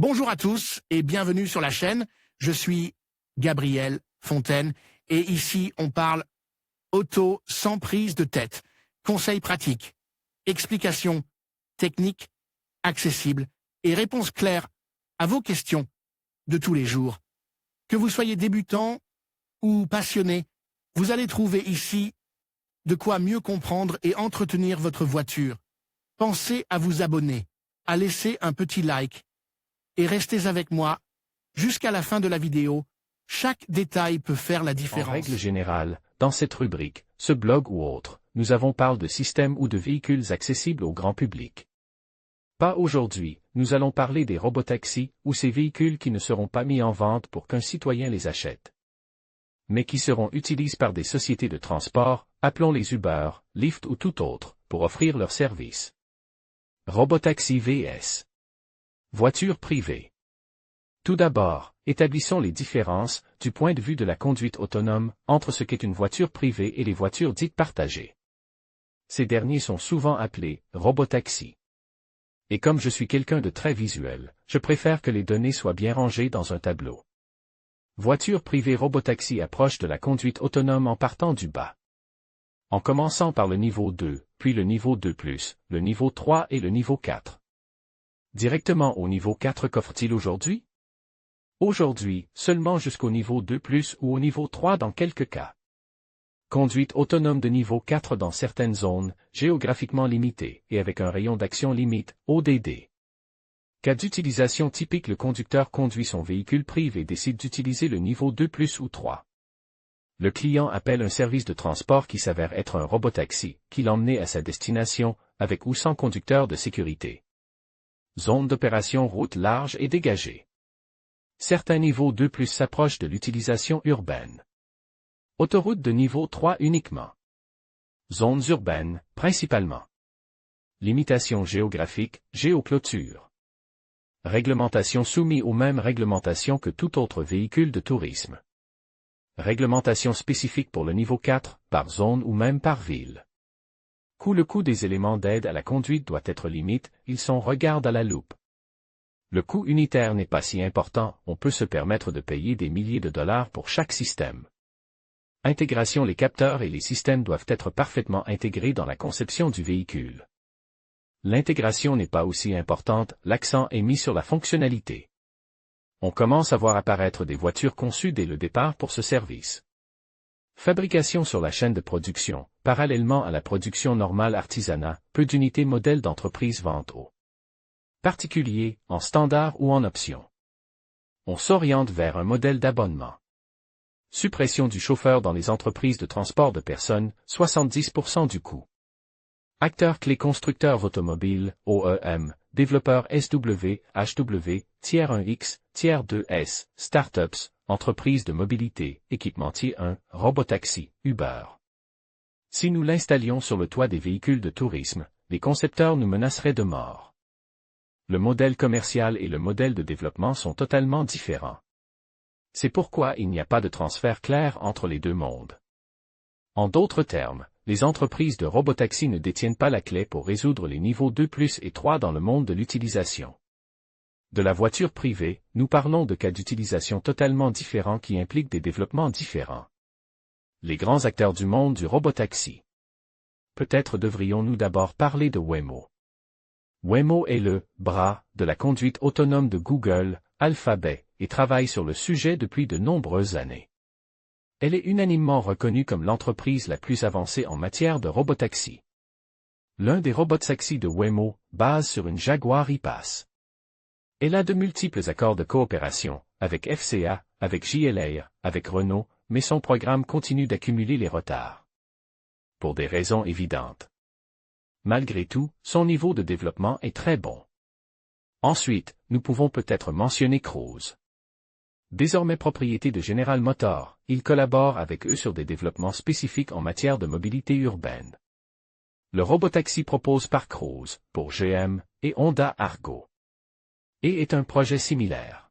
Bonjour à tous et bienvenue sur la chaîne. Je suis Gabriel Fontaine et ici on parle auto sans prise de tête. Conseils pratiques, explications techniques, accessibles et réponses claires à vos questions de tous les jours. Que vous soyez débutant ou passionné, vous allez trouver ici de quoi mieux comprendre et entretenir votre voiture. Pensez à vous abonner, à laisser un petit like et restez avec moi jusqu'à la fin de la vidéo. Chaque détail peut faire la différence. En règle générale, dans cette rubrique, ce blog ou autre, nous parlé de systèmes ou de véhicules accessibles au grand public. Pas aujourd'hui, nous allons parler des robotaxis ou ces véhicules qui ne seront pas mis en vente pour qu'un citoyen les achète, mais qui seront utilisés par des sociétés de transport, appelons-les Uber, Lyft ou tout autre, pour offrir leurs services. Robotaxi vs. Voiture privée. Tout d'abord, établissons les différences, du point de vue de la conduite autonome, entre ce qu'est une voiture privée et les voitures dites partagées. Ces derniers sont souvent appelés robotaxis. Et comme je suis quelqu'un de très visuel, je préfère que les données soient bien rangées dans un tableau. Voiture privée robotaxi approche de la conduite autonome en partant du bas. En commençant par le niveau 2, puis le niveau 2+, le niveau 3 et le niveau 4. Directement au niveau 4 qu'offre-t-il aujourd'hui? Aujourd'hui, seulement jusqu'au niveau 2+, ou au niveau 3 dans quelques cas. Conduite autonome de niveau 4 dans certaines zones, géographiquement limitées, et avec un rayon d'action limite, ODD. Cas d'utilisation typique: le conducteur conduit son véhicule privé et décide d'utiliser le niveau 2+, ou 3. Le client appelle un service de transport qui s'avère être un robotaxi, qui l'emmène à sa destination, avec ou sans conducteur de sécurité. Zone d'opération: route large et dégagée. Certains niveaux 2+ s'approchent de l'utilisation urbaine. Autoroute de niveau 3 uniquement. Zones urbaines, principalement. Limitation géographique, géoclôture. Réglementation: soumis aux mêmes réglementations que tout autre véhicule de tourisme. Réglementation spécifique pour le niveau 4, par zone ou même par ville. Le coût des éléments d'aide à la conduite doit être limite, ils sont regarde à la loupe. Le coût unitaire n'est pas si important, on peut se permettre de payer des milliers de dollars pour chaque système. Intégration: les capteurs et les systèmes doivent être parfaitement intégrés dans la conception du véhicule. L'intégration n'est pas aussi importante, l'accent est mis sur la fonctionnalité. On commence à voir apparaître des voitures conçues dès le départ pour ce service. Fabrication sur la chaîne de production: parallèlement à la production normale artisanat, peu d'unités modèles d'entreprise vente au particulier, en standard ou en option. On s'oriente vers un modèle d'abonnement. Suppression du chauffeur dans les entreprises de transport de personnes, 70% du coût. Acteurs clés: constructeurs automobiles, OEM, développeurs SW, HW, Tiers 1X, Tiers 2S, startups, entreprises de mobilité, équipementier 1, robotaxi, Uber. Si nous l'installions sur le toit des véhicules de tourisme, les concepteurs nous menaceraient de mort. Le modèle commercial et le modèle de développement sont totalement différents. C'est pourquoi il n'y a pas de transfert clair entre les deux mondes. En d'autres termes, les entreprises de robotaxi ne détiennent pas la clé pour résoudre les niveaux 2+ et 3 dans le monde de l'utilisation. De la voiture privée, nous parlons de cas d'utilisation totalement différents qui impliquent des développements différents. Les grands acteurs du monde du robotaxi. Peut-être devrions-nous d'abord parler de Waymo. Waymo est le bras de la conduite autonome de Google, Alphabet, et travaille sur le sujet depuis de nombreuses années. Elle est unanimement reconnue comme l'entreprise la plus avancée en matière de robotaxi. L'un des robotaxis de Waymo base sur une Jaguar I-Pace. Elle a de multiples accords de coopération, avec FCA, avec JLR, avec Renault, mais son programme continue d'accumuler les retards. Pour des raisons évidentes. Malgré tout, son niveau de développement est très bon. Ensuite, nous pouvons peut-être mentionner Cruise. Désormais propriété de General Motors, il collabore avec eux sur des développements spécifiques en matière de mobilité urbaine. Le robotaxi proposé par Cruise, pour GM, et Honda Argo. Et est un projet similaire.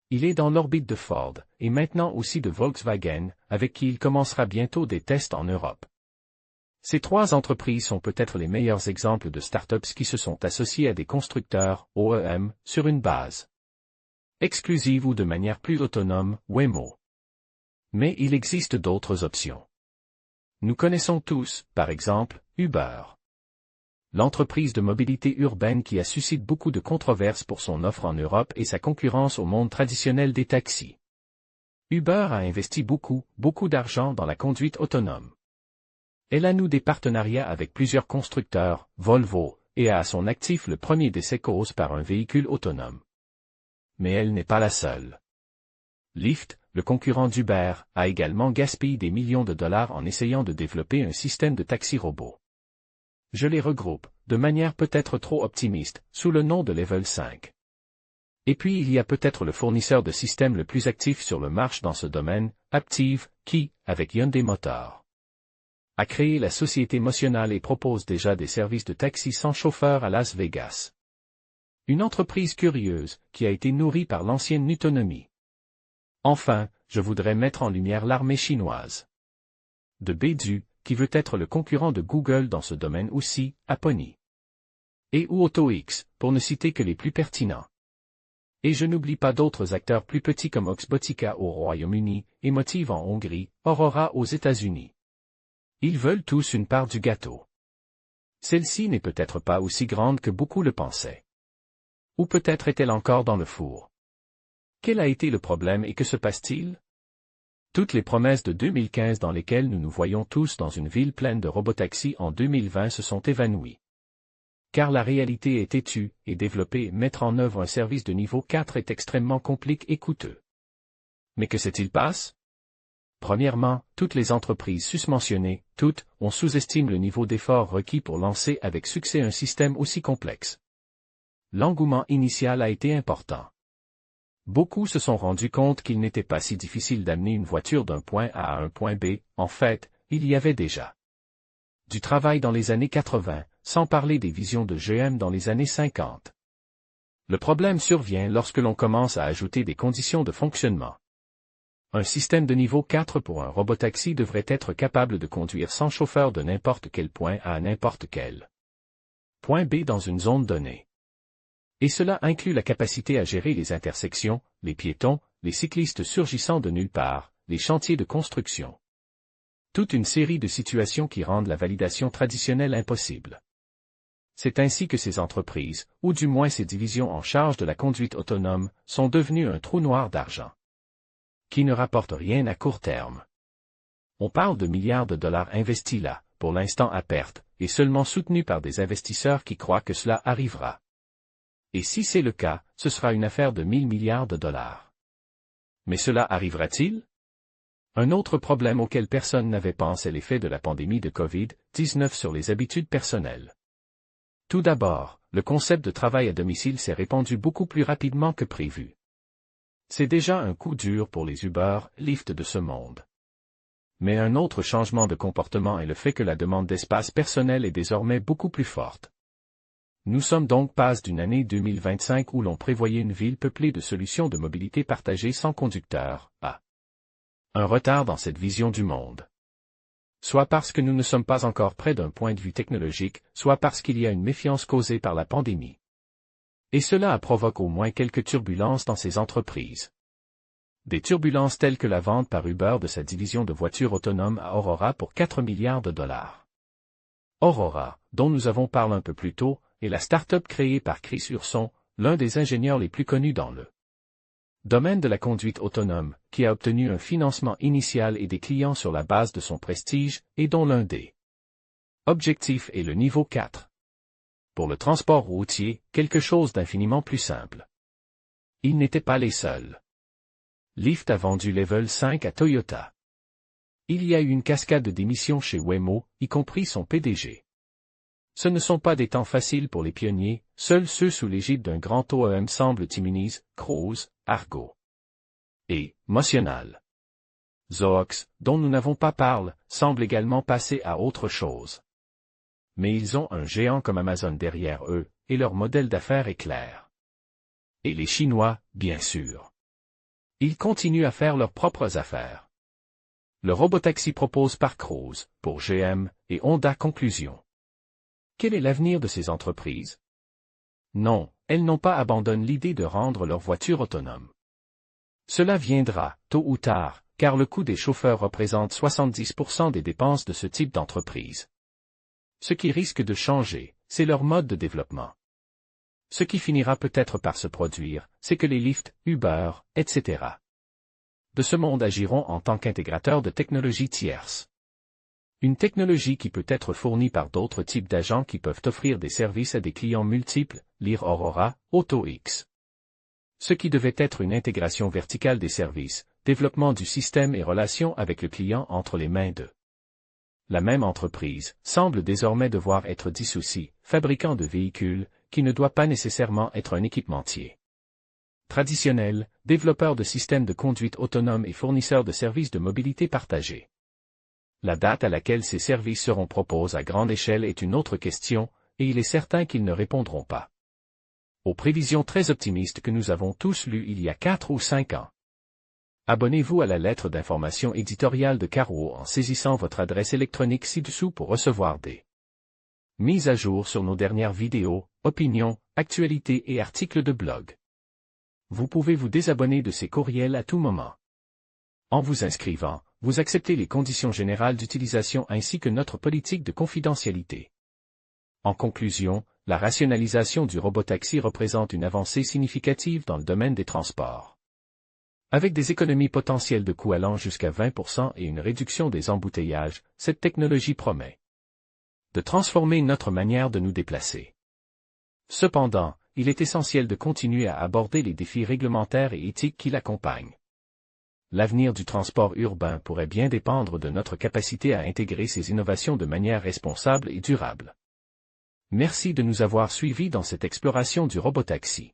Il est dans l'orbite de Ford, et maintenant aussi de Volkswagen, avec qui il commencera bientôt des tests en Europe. Ces trois entreprises sont peut-être les meilleurs exemples de startups qui se sont associées à des constructeurs, OEM, sur une base exclusive ou de manière plus autonome, Waymo. Mais il existe d'autres options. Nous connaissons tous, par exemple, Uber. L'entreprise de mobilité urbaine qui a suscité beaucoup de controverses pour son offre en Europe et sa concurrence au monde traditionnel des taxis. Uber a investi beaucoup d'argent dans la conduite autonome. Elle a noué des partenariats avec plusieurs constructeurs, Volvo, et a à son actif le premier d'essai cause par un véhicule autonome. Mais elle n'est pas la seule. Lyft, le concurrent d'Uber, a également gaspillé des millions de dollars en essayant de développer un système de taxi robot. Je les regroupe, de manière peut-être trop optimiste, sous le nom de Level 5. Et puis il y a peut-être le fournisseur de systèmes le plus actif sur le marché dans ce domaine, Aptiv, qui, avec Hyundai Motor, a créé la société Motional et propose déjà des services de taxi sans chauffeur à Las Vegas. Une entreprise curieuse, qui a été nourrie par l'ancienne Nutonomy. Enfin, je voudrais mettre en lumière l'armée chinoise de Baidu, qui veut être le concurrent de Google dans ce domaine aussi, Apony. Et ou AutoX, pour ne citer que les plus pertinents. Et je n'oublie pas d'autres acteurs plus petits comme Oxbotica au Royaume-Uni, Emotive en Hongrie, Aurora aux États-Unis. Ils veulent tous une part du gâteau. Celle-ci n'est peut-être pas aussi grande que beaucoup le pensaient. Ou peut-être est-elle encore dans le four. Quel a été le problème et que se passe-t-il? Toutes les promesses de 2015 dans lesquelles nous nous voyons tous dans une ville pleine de robotaxis en 2020 se sont évanouies. Car la réalité est têtue, et développer et mettre en œuvre un service de niveau 4 est extrêmement compliqué et coûteux. Mais que s'est-il passé? Premièrement, toutes les entreprises susmentionnées, toutes, on sous-estime le niveau d'effort requis pour lancer avec succès un système aussi complexe. L'engouement initial a été important. Beaucoup se sont rendus compte qu'il n'était pas si difficile d'amener une voiture d'un point A à un point B, en fait, il y avait déjà du travail dans les années 80, sans parler des visions de GM dans les années 50. Le problème survient lorsque l'on commence à ajouter des conditions de fonctionnement. Un système de niveau 4 pour un robotaxi devrait être capable de conduire sans chauffeur de n'importe quel point A à n'importe quel point B dans une zone donnée. Et cela inclut la capacité à gérer les intersections, les piétons, les cyclistes surgissant de nulle part, les chantiers de construction. Toute une série de situations qui rendent la validation traditionnelle impossible. C'est ainsi que ces entreprises, ou du moins ces divisions en charge de la conduite autonome, sont devenues un trou noir d'argent, qui ne rapporte rien à court terme. On parle de milliards de dollars investis là, pour l'instant à perte, et seulement soutenus par des investisseurs qui croient que cela arrivera. Et si c'est le cas, ce sera une affaire de 1000 milliards de dollars. Mais cela arrivera-t-il? Un autre problème auquel personne n'avait pensé est l'effet de la pandémie de Covid-19 sur les habitudes personnelles. Tout d'abord, le concept de travail à domicile s'est répandu beaucoup plus rapidement que prévu. C'est déjà un coup dur pour les Uber, Lyft de ce monde. Mais un autre changement de comportement est le fait que la demande d'espace personnel est désormais beaucoup plus forte. Nous sommes donc passés d'une année 2025 où l'on prévoyait une ville peuplée de solutions de mobilité partagée sans conducteur, à un retard dans cette vision du monde. Soit parce que nous ne sommes pas encore près d'un point de vue technologique, soit parce qu'il y a une méfiance causée par la pandémie. Et cela provoque au moins quelques turbulences dans ces entreprises. Des turbulences telles que la vente par Uber de sa division de voitures autonomes à Aurora pour 4 milliards de dollars. Aurora, dont nous avons parlé un peu plus tôt, est la start-up créée par Chris Urson, l'un des ingénieurs les plus connus dans le domaine de la conduite autonome, qui a obtenu un financement initial et des clients sur la base de son prestige, et dont l'un des objectifs est le niveau 4. Pour le transport routier, quelque chose d'infiniment plus simple. Ils n'étaient pas les seuls. Lyft a vendu Level 5 à Toyota. Il y a eu une cascade de démissions chez Waymo, y compris son PDG. Ce ne sont pas des temps faciles pour les pionniers, seuls ceux sous l'égide d'un grand OEM semblent immunisés, Cruise, Argo et Motional. Zoox, dont nous n'avons pas parlé, semble également passer à autre chose. Mais ils ont un géant comme Amazon derrière eux, et leur modèle d'affaires est clair. Et les Chinois, bien sûr. Ils continuent à faire leurs propres affaires. Le robotaxi propose par Cruise, pour GM, et Honda conclusion. Quel est l'avenir de ces entreprises? Non, elles n'ont pas abandonné l'idée de rendre leurs voitures autonomes. Cela viendra, tôt ou tard, car le coût des chauffeurs représente 70% des dépenses de ce type d'entreprise. Ce qui risque de changer, c'est leur mode de développement. Ce qui finira peut-être par se produire, c'est que les Lyft, Uber, etc. de ce monde agiront en tant qu'intégrateurs de technologies tierces. Une technologie qui peut être fournie par d'autres types d'agents qui peuvent offrir des services à des clients multiples, lire Aurora, AutoX. Ce qui devait être une intégration verticale des services, développement du système et relations avec le client entre les mains de la même entreprise, semble désormais devoir être dissociée, fabricant de véhicules, qui ne doit pas nécessairement être un équipementier traditionnel, développeur de systèmes de conduite autonome et fournisseur de services de mobilité partagée. La date à laquelle ces services seront proposés à grande échelle est une autre question, et il est certain qu'ils ne répondront pas aux prévisions très optimistes que nous avons tous lues il y a 4 ou 5 ans. Abonnez-vous à la lettre d'information éditoriale de Carwo en saisissant votre adresse électronique ci-dessous pour recevoir des mises à jour sur nos dernières vidéos, opinions, actualités et articles de blog. Vous pouvez vous désabonner de ces courriels à tout moment. En vous inscrivant, vous acceptez les conditions générales d'utilisation ainsi que notre politique de confidentialité. En conclusion, la rationalisation du robotaxi représente une avancée significative dans le domaine des transports. Avec des économies potentielles de coûts allant jusqu'à 20% et une réduction des embouteillages, cette technologie promet de transformer notre manière de nous déplacer. Cependant, il est essentiel de continuer à aborder les défis réglementaires et éthiques qui l'accompagnent. L'avenir du transport urbain pourrait bien dépendre de notre capacité à intégrer ces innovations de manière responsable et durable. Merci de nous avoir suivis dans cette exploration du robotaxi.